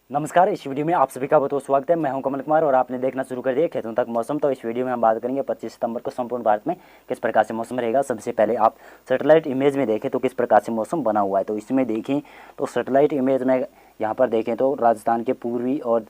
नमस्कार। इस वीडियो में आप सभी का बहुत बहुत स्वागत है। मैं हूं कमल कुमार और आपने देखना शुरू कर दिया खेतों तक मौसम। तो इस वीडियो में हम बात करेंगे 25 सितंबर को संपूर्ण भारत में किस प्रकार से मौसम रहेगा। सबसे पहले आप सैटेलाइट इमेज में देखें तो किस प्रकार से मौसम बना हुआ है। तो इसमें देखें तो सैटेलाइट इमेज में यहाँ पर देखें तो राजस्थान के पूर्वी और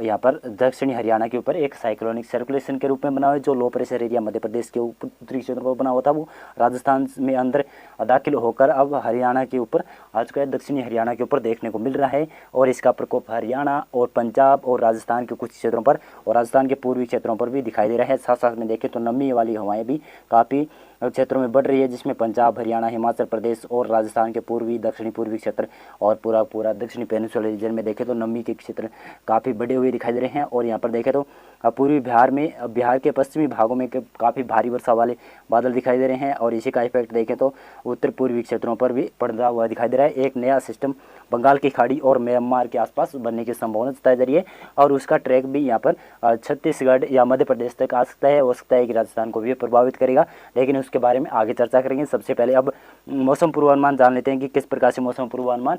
यहाँ पर दक्षिणी हरियाणा के ऊपर एक साइक्लोनिक सर्कुलेशन के रूप में बना हुआ है। जो low pressure area Madhya Pradesh के उत्तरी क्षेत्र पर बना हुआ था वो राजस्थान में अंदर दाखिल होकर अब हरियाणा के ऊपर आ चुका है, दक्षिणी हरियाणा के ऊपर देखने को मिल रहा है। और इसका प्रकोप हरियाणा और पंजाब और राजस्थान के कुछ क्षेत्रों पर और राजस्थान के पूर्वी क्षेत्रों पर भी दिखाई दे रहा है। साथ साथ में देखें तो नमी वाली हवाएं भी काफ़ी क्षेत्रों में बढ़ रही है, जिसमें पंजाब, हरियाणा, हिमाचल प्रदेश और राजस्थान के पूर्वी दक्षिणी पूर्वी क्षेत्र और पूरा दक्षिणी पेनिनसुला रीजन में देखें तो नमी के क्षेत्र काफ़ी बढ़े हुए दिखाई दे रहे हैं। और यहाँ पर देखें तो पूर्वी बिहार में, बिहार के पश्चिमी भागों में काफ़ी भारी वर्षा वाले बादल दिखाई दे रहे हैं। और इसी का इफेक्ट देखें तो उत्तर पूर्वी क्षेत्रों पर भी पड़ता हुआ दिखाई दे रहा है। एक नया सिस्टम बंगाल की खाड़ी और म्यांमार के आसपास बनने की संभावना जताई जा रही है और उसका ट्रैक भी यहाँ पर छत्तीसगढ़ या मध्य प्रदेश तक आ सकता है। हो सकता है कि राजस्थान को भी प्रभावित करेगा, लेकिन उसके बारे में आगे चर्चा करेंगे। सबसे पहले अब मौसम पूर्वानुमान जान लेते हैं कि किस प्रकार से मौसम पूर्वानुमान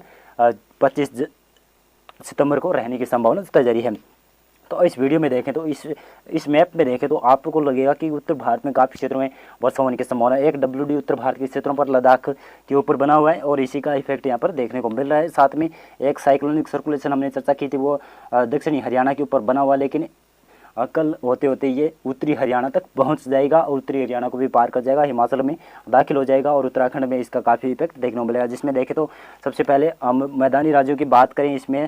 25 सितंबर को रहने की संभावना जताई जा रही है। तो इस वीडियो में देखें तो इस मैप में देखें तो आपको लगेगा कि उत्तर भारत में काफ़ी क्षेत्रों में वर्षा होने की संभावना है। एक WD उत्तर भारत के क्षेत्रों पर लद्दाख के ऊपर बना हुआ है और इसी का इफेक्ट यहाँ पर देखने को मिल रहा है। साथ में एक साइक्लोनिक सर्कुलेशन हमने चर्चा की थी, वो दक्षिणी हरियाणा के ऊपर बना हुआ, लेकिन कल होते होते ये उत्तरी हरियाणा तक पहुंच जाएगा और उत्तरी हरियाणा को भी पार कर जाएगा, हिमाचल में दाखिल हो जाएगा और उत्तराखंड में इसका काफ़ी इफेक्ट देखने को मिलेगा। जिसमें देखें तो सबसे पहले हम मैदानी राज्यों की बात करें इसमें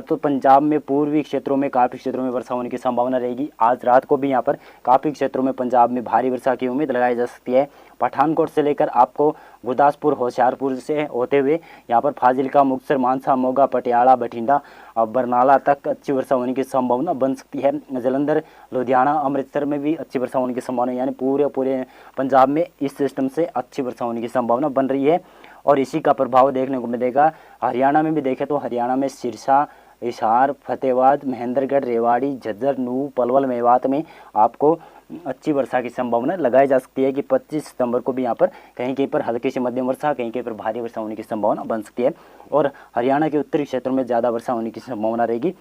तो पंजाब में पूर्वी क्षेत्रों में काफ़ी क्षेत्रों में वर्षा होने की संभावना रहेगी। आज रात को भी यहाँ पर काफ़ी क्षेत्रों में पंजाब में भारी वर्षा की उम्मीद लगाई जा सकती है। पठानकोट से लेकर आपको गुरदासपुर, होशियारपुर से होते हुए यहाँ पर फाजिलका, मुक्तसर, मानसा, मोगा, पटियाला, बठिंडा और बरनाला तक अच्छी वर्षा होने की संभावना बन सकती है। जलंधर, लुधियाना, अमृतसर में भी अच्छी वर्षा होने की संभावना, यानी पूरे पंजाब में इस सिस्टम से अच्छी वर्षा होने की संभावना बन रही है। और इसी का प्रभाव देखने को मिलेगा हरियाणा में भी। देखें तो हरियाणा में सिरसा, हिसार, फतेहाबाद, महेंद्रगढ़, रेवाड़ी, झज्जर, नूंह, पलवल, मेवात में आपको अच्छी वर्षा की संभावना लगाई जा सकती है कि 25 सितंबर को भी यहाँ पर कहीं कहीं पर हल्की से मध्यम वर्षा, कहीं कहीं पर भारी वर्षा होने की संभावना बन सकती है। और हरियाणा के उत्तरी क्षेत्रों में ज़्यादा वर्षा होने की संभावना रहेगी,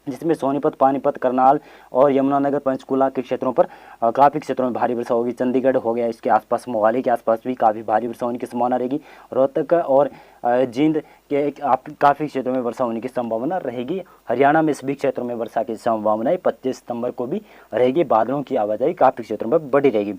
जिसमें सोनीपत, पानीपत, करनाल और यमुनानगर, पंचकुला के क्षेत्रों पर काफ़ी क्षेत्रों में भारी वर्षा होगी। चंडीगढ़ हो गया, इसके आसपास मोहाली के आसपास भी काफ़ी भारी वर्षा होने की संभावना रहेगी। रोहतक और जींद के काफ़ी क्षेत्रों में वर्षा होने की संभावना रहेगी। हरियाणा में सभी क्षेत्रों में वर्षा की संभावनाएं 25 सितंबर को भी रहेगी। बादलों की आवाजाही काफ़ी क्षेत्रों में बढ़ी रहेगी।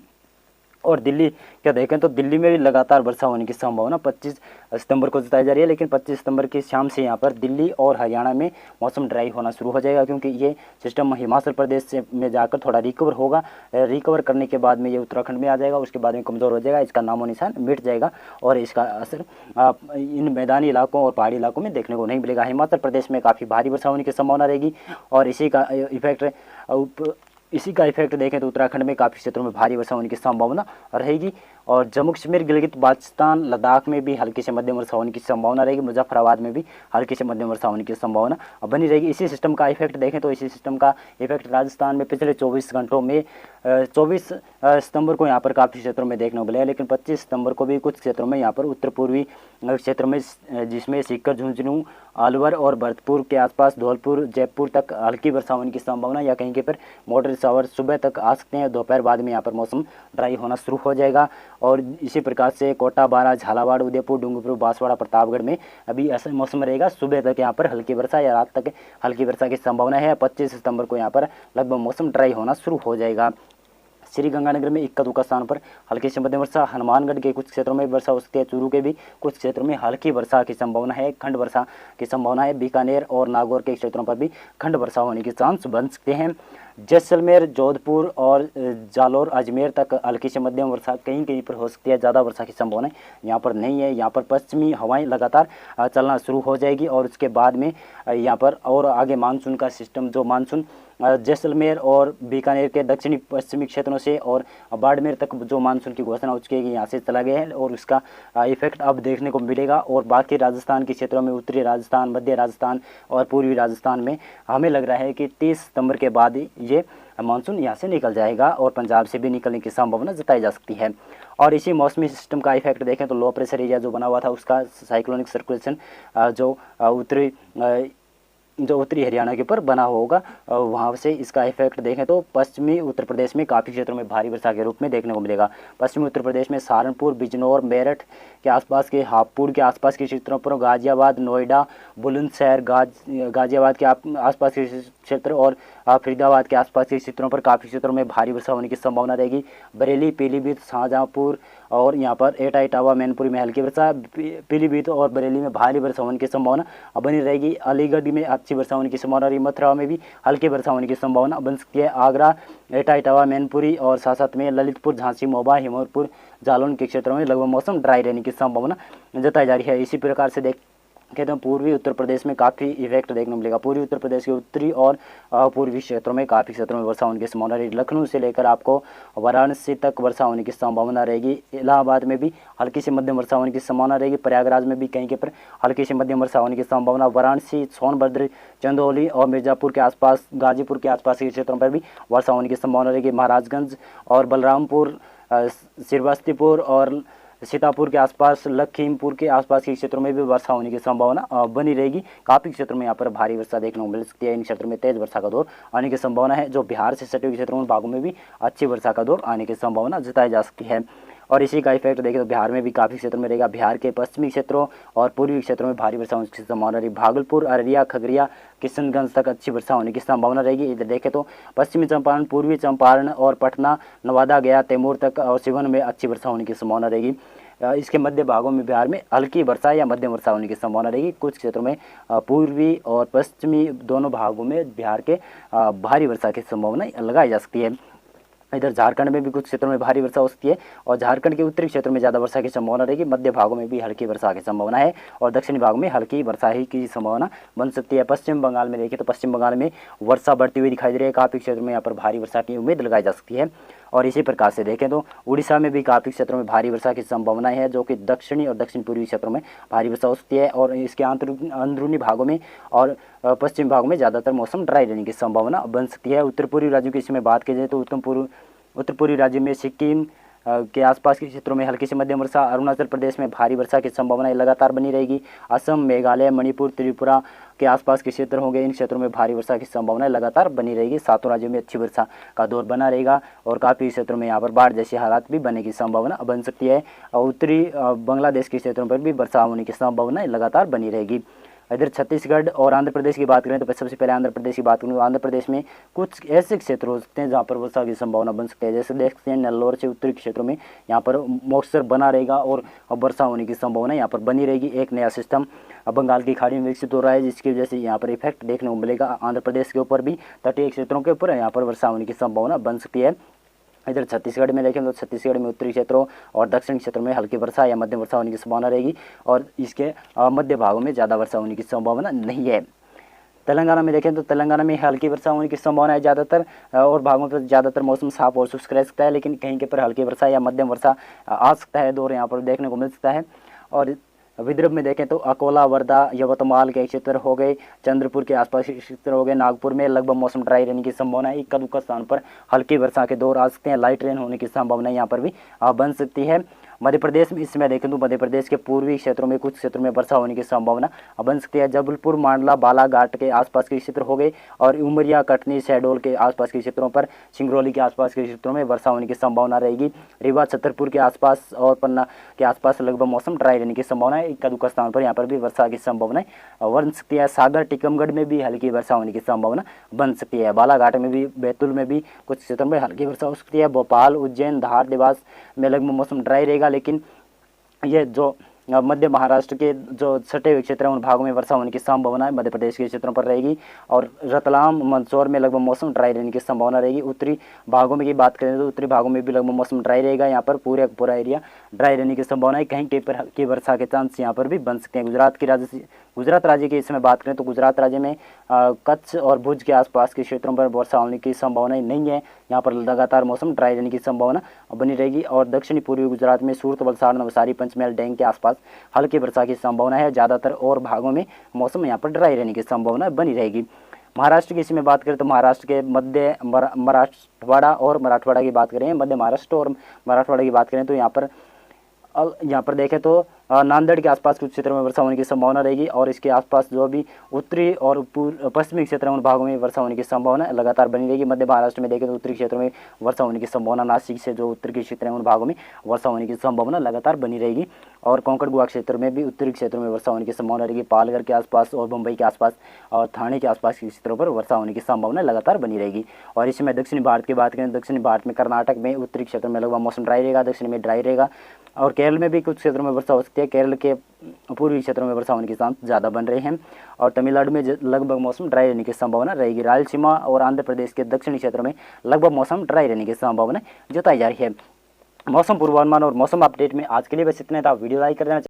और दिल्ली क्या देखें तो दिल्ली में भी लगातार वर्षा होने की संभावना 25 सितंबर को जताई जा रही है, लेकिन 25 सितंबर की शाम से यहाँ पर दिल्ली और हरियाणा में मौसम ड्राई होना शुरू हो जाएगा, क्योंकि ये सिस्टम हिमाचल प्रदेश से में जाकर थोड़ा रिकवर होगा। रिकवर करने के बाद में ये उत्तराखंड में आ जाएगा, उसके बाद में कमज़ोर हो जाएगा, इसका नामो निशान मिट जाएगा और इसका असर इन मैदानी इलाकों और पहाड़ी इलाकों में देखने को नहीं मिलेगा। हिमाचल प्रदेश में काफ़ी भारी वर्षा होने की संभावना रहेगी और इसी का इफेक्ट देखें तो उत्तराखंड में काफ़ी क्षेत्रों में भारी वर्षा होने की संभावना रहेगी। और जम्मू कश्मीर, गिलगित बाल्टिस्तान, लद्दाख में भी हल्की से मध्यम वर्षा होने की संभावना रहेगी। मुजफ्फराबाद में भी हल्की से मध्यम वर्षा होने की संभावना बनी रहेगी। इसी सिस्टम का इफेक्ट देखें तो इसी सिस्टम का इफेक्ट राजस्थान में पिछले 24 घंटों में 24 सितंबर को यहाँ पर काफ़ी क्षेत्रों में देखने को मिलेगा, लेकिन 25 सितंबर को भी कुछ क्षेत्रों में यहाँ पर उत्तर पूर्वी क्षेत्र में, जिसमें सीकर, झुंझुनू, अलवर और भरतपुर के आसपास, धौलपुर, जयपुर तक हल्की वर्षा होने की संभावना या कहीं के पर मॉडरेट शावर सुबह तक आ सकते हैं। दोपहर बाद में यहाँ पर मौसम ड्राई होना शुरू हो जाएगा। और इसी प्रकार से कोटा, बारां, झालावाड़, उदयपुर, डूंगरपुर, बांसवाड़ा, प्रतापगढ़ में अभी ऐसा मौसम रहेगा। सुबह तक यहाँ पर हल्की वर्षा या रात तक हल्की वर्षा की संभावना है। 25 सितंबर को यहाँ पर लगभग मौसम ड्राई होना शुरू हो जाएगा। श्रीगंगानगर में इक्का दुक्का स्थान पर हल्की से मध्यम वर्षा, हनुमानगढ़ के कुछ क्षेत्रों में वर्षा हो सकती है, चूरू के भी कुछ क्षेत्रों में हल्की वर्षा की संभावना है, खंड वर्षा की संभावना है। बीकानेर और नागौर के क्षेत्रों पर भी खंड वर्षा होने के चांस बन सकते हैं। जैसलमेर, जोधपुर और जालौर, अजमेर तक हल्की से मध्यम वर्षा कहीं कहीं पर हो सकती है, ज़्यादा वर्षा की संभावना यहाँ पर नहीं है। यहाँ पर पश्चिमी हवाएं लगातार चलना शुरू हो जाएगी और उसके बाद में यहाँ पर और आगे मानसून का सिस्टम, जो मानसून जैसलमेर और बीकानेर के दक्षिणी पश्चिमी क्षेत्रों से और बाड़मेर तक जो मानसून की घोषणा हो चुकी है यहाँ से चला गया है और उसका इफेक्ट अब देखने को मिलेगा। और बाकी राजस्थान के क्षेत्रों में, उत्तरी राजस्थान, मध्य राजस्थान और पूर्वी राजस्थान में हमें लग रहा है कि 30 सितंबर के बाद ये मानसून यहाँ से निकल जाएगा और पंजाब से भी निकलने की संभावना जताई जा सकती है। और इसी मौसमी सिस्टम का इफेक्ट देखें तो लो प्रेशर एरिया जो बना हुआ था उसका साइक्लोनिक सर्कुलेशन जो उत्तरी जो उत्तरी हरियाणा के ऊपर बना होगा, वहाँ से इसका इफेक्ट देखें तो पश्चिमी उत्तर प्रदेश में काफ़ी क्षेत्रों में भारी वर्षा के रूप में देखने को मिलेगा। पश्चिमी उत्तर प्रदेश में सहारनपुर, बिजनौर, मेरठ के आसपास के, हापुड़ के आसपास के क्षेत्रों पर, गाजियाबाद, नोएडा, बुलंदशहर, गाजियाबाद के आसपास के क्षेत्र और फरीदाबाद के आसपास के क्षेत्रों पर काफ़ी क्षेत्रों में भारी वर्षा होने की संभावना रहेगी। बरेली, पीलीभीत, शाहजहाँपुर और यहाँ पर एटा, इटावा, मैनपुरी में हल्की वर्षा, पीलीभीत और बरेली में भारी वर्षा होने की संभावना बनी रहेगी। अलीगढ़ में अच्छी वर्षा होने की संभावना रही। मथुरा में भी हल्की वर्षा होने की संभावना बन सकती है। आगरा, एटा, इटावा, मैनपुरी और साथ में ललितपुर, झांसी, महोबा, हिमोरपुर, जालौन के क्षेत्रों में लगभग मौसम ड्राई रहने की संभावना जताई जा रही है। इसी प्रकार से कहते हैं पूर्वी उत्तर प्रदेश में काफ़ी इफेक्ट देखने को मिलेगा। पूर्वी उत्तर प्रदेश के उत्तरी और पूर्वी क्षेत्रों में काफ़ी क्षेत्रों में वर्षा होने की संभावना रहेगी। लखनऊ से लेकर आपको वाराणसी तक वर्षा होने की संभावना रहेगी। इलाहाबाद में भी हल्की से मध्यम वर्षा होने की संभावना रहेगी। प्रयागराज में भी कहीं के पर हल्की से मध्यम वर्षा होने की संभावना। वाराणसी, सोनभद्र, चंदौली और मिर्जापुर के आसपास, गाजीपुर के आसपास के क्षेत्रों पर भी वर्षा होने की संभावना रहेगी। महाराजगंज और बलरामपुर, श्रीवास्तवपुर और सीतापुर के आसपास, लखीमपुर के आसपास के क्षेत्रों में भी वर्षा होने की संभावना बनी रहेगी। काफ़ी क्षेत्रों में यहाँ पर भारी वर्षा देखने को मिल सकती है। इन क्षेत्रों में तेज वर्षा का दौर आने की संभावना है। जो बिहार से सटे हुए क्षेत्रों में भागों में भी अच्छी वर्षा का दौर आने की संभावना जताई जा सकती है। और इसी का इफेक्ट देखें तो बिहार में भी काफ़ी क्षेत्रों में रहेगा। बिहार के पश्चिमी क्षेत्रों और पूर्वी क्षेत्रों में भारी वर्षा होने की संभावना रही। भागलपुर, अररिया, खगड़िया, किशनगंज तक अच्छी वर्षा होने की संभावना रहेगी। इधर देखें तो पश्चिमी चंपारण, पूर्वी चंपारण और पटना, नवादा, गया, तैमूर तक और सिवन में अच्छी वर्षा होने की संभावना रहेगी। इसके मध्य भागों में बिहार में हल्की वर्षा या मध्यम वर्षा होने की संभावना रहेगी। कुछ क्षेत्रों में पूर्वी और पश्चिमी दोनों भागों में बिहार के भारी वर्षा की संभावना लगाई जा सकती है। इधर झारखंड में भी कुछ क्षेत्रों में भारी वर्षा हो सकती है और झारखंड के उत्तरी क्षेत्रों में ज़्यादा वर्षा की संभावना रहेगी। मध्य भागों में भी हल्की वर्षा की संभावना है और दक्षिणी भाग में हल्की वर्षा ही की संभावना बन सकती है। पश्चिम बंगाल में देखें तो पश्चिम बंगाल में वर्षा बढ़ती हुई दिखाई दे रही है। काफ़ी क्षेत्रों में यहाँ पर भारी वर्षा की उम्मीद लगाई जा सकती है। और इसी प्रकार से देखें तो उड़ीसा में भी काफ़ी क्षेत्रों में भारी वर्षा की संभावना है, जो कि दक्षिणी और दक्षिण पूर्वी क्षेत्रों में भारी वर्षा हो सकती है। और इसके अंदरूनी भागों में और पश्चिमी भागों में ज़्यादातर मौसम ड्राई रहने की संभावना बन सकती है। उत्तर पूर्वी राज्यों की इसमें बात की जाए तो उत्तर पूर्वी राज्य में सिक्किम के आसपास के क्षेत्रों में हल्की से मध्यम वर्षा, अरुणाचल प्रदेश में भारी वर्षा की संभावना लगातार बनी रहेगी। असम, मेघालय, मणिपुर, त्रिपुरा के आसपास के क्षेत्र होंगे, इन क्षेत्रों में भारी वर्षा की संभावना लगातार बनी रहेगी। सातों राज्यों में अच्छी वर्षा का दौर बना रहेगा और काफ़ी क्षेत्रों में यहाँ पर बाढ़ जैसी हालात भी बनने की संभावना बन सकती है। और उत्तरी बांग्लादेश के क्षेत्रों पर भी वर्षा होने की संभावना लगातार बनी रहेगी। इधर छत्तीसगढ़ और आंध्र प्रदेश की बात करें तो सबसे पहले आंध्र प्रदेश की बात करूँ तो आंध्र प्रदेश में कुछ ऐसे क्षेत्र हो सकते हैं जहाँ पर वर्षा की संभावना बन सकती है। जैसे देख सकते हैं नेल्लोर से उत्तरी क्षेत्रों में यहाँ पर मॉइस्चर बना रहेगा और वर्षा होने की संभावना यहाँ पर बनी रहेगी। एक नया सिस्टम बंगाल की खाड़ी में विकसित हो रहा है, जिसकी वजह से यहाँ पर इफेक्ट देखने को मिलेगा। आंध्र प्रदेश के ऊपर भी तटीय क्षेत्रों के ऊपर यहाँ पर वर्षा होने की संभावना बन सकती है। इधर छत्तीसगढ़ में देखें तो छत्तीसगढ़ में उत्तरी क्षेत्रों और दक्षिण क्षेत्रों में हल्की वर्षा या मध्यम वर्षा होने की संभावना रहेगी और इसके मध्य भागों में ज़्यादा वर्षा होने की संभावना नहीं है। तेलंगाना में देखें तो तेलंगाना में हल्की वर्षा होने की संभावना है ज़्यादातर और भागों पर ज़्यादातर मौसम साफ और शुष्क रह सकता है, लेकिन कहीं के पर हल्की वर्षा या मध्यम वर्षा आ सकता है, दौर यहाँ पर देखने को मिल सकता है। और विदर्भ में देखें तो अकोला, वर्धा, यवतमाल के क्षेत्र हो गए, चंद्रपुर के आसपास के क्षेत्र हो गए, नागपुर में लगभग मौसम ड्राई रहने की संभावना है। इक्का दुक्का स्थान पर हल्की वर्षा के दौर आ सकते हैं। लाइट रेन होने की संभावना यहाँ पर भी बन सकती है। मध्य प्रदेश में इस समय देखें तो मध्य प्रदेश के पूर्वी क्षेत्रों में कुछ क्षेत्रों में वर्षा होने की संभावना बन सकती है। जबलपुर, मांडला, बालाघाट के आसपास के क्षेत्र हो गए और उमरिया, कटनी, शहडोल के आसपास के क्षेत्रों पर, सिंगरौली के आसपास के क्षेत्रों में वर्षा होने की संभावना रहेगी। रीवा, छतरपुर के आसपास और पन्ना के आसपास लगभग मौसम ड्राई रहने की संभावना है। इक्का दुक्का स्थान पर यहाँ पर भी वर्षा की संभावना बन सकती है। सागर, टीकमगढ़ में भी हल्की वर्षा होने की संभावना बन सकती है। बालाघाट में भी, बैतूल में भी कुछ क्षेत्रों में हल्की वर्षा हो सकती है। भोपाल, उज्जैन, धार, देवास में लगभग मौसम ड्राई रहेगा, लेकिन ये जो मध्य महाराष्ट्र के जो सटे हुए क्षेत्र हैं उन भागों में वर्षा होने की संभावना है मध्य प्रदेश के क्षेत्रों पर रहेगी। और रतलाम, मंदसौर में लगभग मौसम ड्राई रहने की संभावना रहेगी। उत्तरी भागों में की बात करें तो उत्तरी भागों में भी लगभग मौसम ड्राई रहेगा। यहाँ पर पूरा एरिया ड्राई रहने की संभावना है। कहीं कहीं पर हल्की वर्षा के चांस यहाँ पर भी बन सकते हैं। गुजरात राज्य की इसमें बात करें तो गुजरात राज्य में कच्छ और भुज के आसपास के क्षेत्रों पर वर्षा होने की संभावना नहीं है। यहाँ पर लगातार मौसम ड्राई रहने की संभावना बनी रहेगी। और दक्षिणी पूर्वी गुजरात में सूरत, वलसाड़, नवसारी, पंचमहल, डांग के आसपास हल्की वर्षा की संभावना है। ज़्यादातर और भागों में मौसम यहाँ पर ड्राई रहने की संभावना बनी रहेगी। महाराष्ट्र की इसमें बात करें तो महाराष्ट्र के मध्य मराठवाड़ा और मराठवाड़ा की बात करें, मध्य महाराष्ट्र और मराठवाड़ा की बात करें तो यहाँ पर देखें तो नांदेड़ के आसपास कुछ क्षेत्रों में वर्षा होने की संभावना रहेगी और इसके आसपास जो भी उत्तरी और पश्चिमी क्षेत्र उन भागों में वर्षा होने की संभावना लगातार बनी रहेगी। मध्य महाराष्ट्र में देखें तो उत्तरी क्षेत्रों में वर्षा होने की संभावना, नासिक से जो उत्तर के क्षेत्र हैं उन भागों में वर्षा होने की संभावना लगातार बनी रहेगी और कोंकण गोवा क्षेत्र में भी उत्तरी क्षेत्रों में वर्षा होने की संभावना रहेगी। पालघर के आसपास और मुंबई के आसपास और थाने के आसपास के क्षेत्रों पर वर्षा होने की संभावना लगातार बनी रहेगी। और इसमें दक्षिणी भारत की बात करें, दक्षिणी भारत में कर्नाटक में उत्तरी क्षेत्र में लगभग मौसम ड्राई रहेगा, दक्षिण में ड्राई रहेगा और केरल में भी कुछ क्षेत्रों में वर्षा हो सकती है। केरल के पूर्वी क्षेत्रों में वर्षा होने के चांस ज़्यादा बन रहे हैं और तमिलनाडु में लगभग मौसम ड्राई रहने की संभावना रहेगी। रायलसीमा और आंध्र प्रदेश के दक्षिणी क्षेत्रों में लगभग मौसम ड्राई रहने की संभावना जताई जा रही है। मौसम पूर्वानुमान और मौसम अपडेट में आज के लिए बस इतना था। वीडियो लाइक कर देना।